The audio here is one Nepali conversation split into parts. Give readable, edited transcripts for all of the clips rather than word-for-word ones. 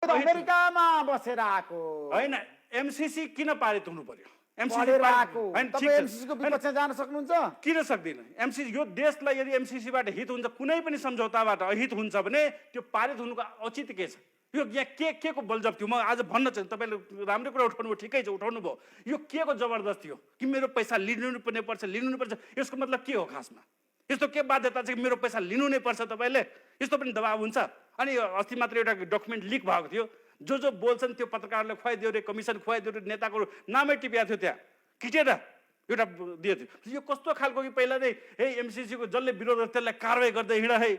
अमेरिकामा बसेर आएको होइन एमसीसी किन पारित हुनु पर्यो पढेर आएको होइन, ठिक तपाईँ छ। एमसीसीको विपक्षमा जान सक्नुहुन्छ किन सक्दैन एमसीसी यो देशलाई यदि एमसीसीबाट हित हुन्छ कुनै पनि सम्झौताबाट अहित हुन्छ भने त्यो पारित हुनुको औचित्य के छ यो यहाँ के को बलजफ्ती हो म आज भन्न चाहिँ तपाईँले राम्रै कुरा उठाउनु भयो ठिकै छ उठाउनु भयो यो के को जबरजस्ती हो कि मेरो पैसा लिनु पर्छ यसको मतलब के हो खासमा यस्तो के बाध्यता छ कि मेरो पैसा लिनु नै पर्छ तपाईँले यस्तो पनि दबाब हुन्छ अनि अस्ति मात्र एउटा डकुमेन्ट लिक भएको थियो जो बोल्छन् त्यो पत्रकारले खुवाइदियो रे कमिसन खुवाइदियो रे नेताको नामै टिपेको थियो त्यहाँ खिचेर एउटा दिएको थियो यो कस्तो खालको कि पहिला नै हे एमसीसीको जसले विरोध गर्छ त्यसलाई कारवाही गर्दै हिँड है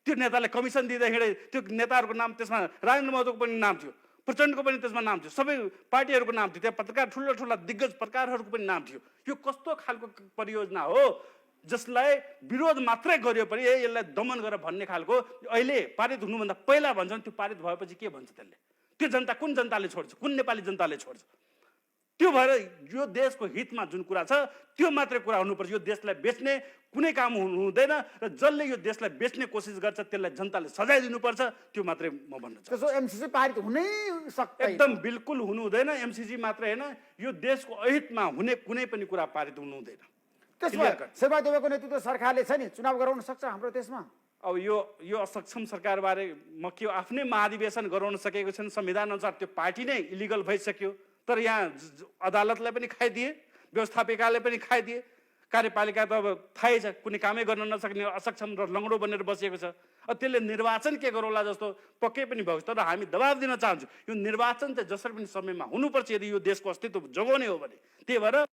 त्यो नेताले कमिसन दिँदै हिँडे त्यो नेताहरूको नाम त्यसमा राजेन्द्र महतोको पनि नाम थियो प्रचण्डको पनि त्यसमा नाम थियो सबै पार्टीहरूको नाम थियो त्यहाँ पत्रकार ठुला दिग्गज पत्रकारहरूको पनि नाम थियो यो कस्तो खालको परियोजना हो जसलाई विरोध मात्रै गर्यो पनि यसलाई दमन गरेर भन्ने खालको अहिले पारित हुनुभन्दा पहिला भन्छन् त्यो पारित भएपछि के भन्छ त्यसले त्यो जनता कुन जनताले छोड्छ कुन नेपाली जनताले छोड्छ त्यो भएर यो देशको हितमा जुन कुरा छ त्यो मात्रै कुरा हुनुपर्छ यो देशलाई बेच्ने कुनै काम हुँदैन र जसले यो देशलाई बेच्ने कोसिस गर्छ त्यसलाई जनताले सजाय दिनुपर्छ त्यो मात्रै म भन्न चाहन्छु त्यसो एमसीसी पारित हुनै सक्दैन एकदम बिल्कुल हुनु हुँदैन एमसीसी मात्रै हैन यो देशको अहितमा हुने कुनै पनि कुरा पारित हुनु हुँदैन त्यसमा शेरबहादेवको नेतृत्व सरकारले छ नि चुनाव गराउन सक्छ हाम्रो देशमा अब यो असक्षम सरकारबारे म के आफ्नै महाधिवेशन गराउन सकेको छैन संविधान अनुसार त्यो पार्टी नै इलिगल भइसक्यो तर यहाँ अदालतलाई पनि खाइदिए व्यवस्थापिकाले पनि खाइदिए कार्यपालिका त अब थाहै छ कुनै कामै गर्न नसक्ने असक्षम र लङ्गडो बनेर बसेको छ अब त्यसले निर्वाचन के गरौला जस्तो पक्कै पनि भएको छ तर हामी दबाब दिन चाहन्छौँ यो निर्वाचन चाहिँ जसरी पनि समयमा हुनुपर्छ यदि यो देशको अस्तित्व जोगाउने हो भने त्यही भएर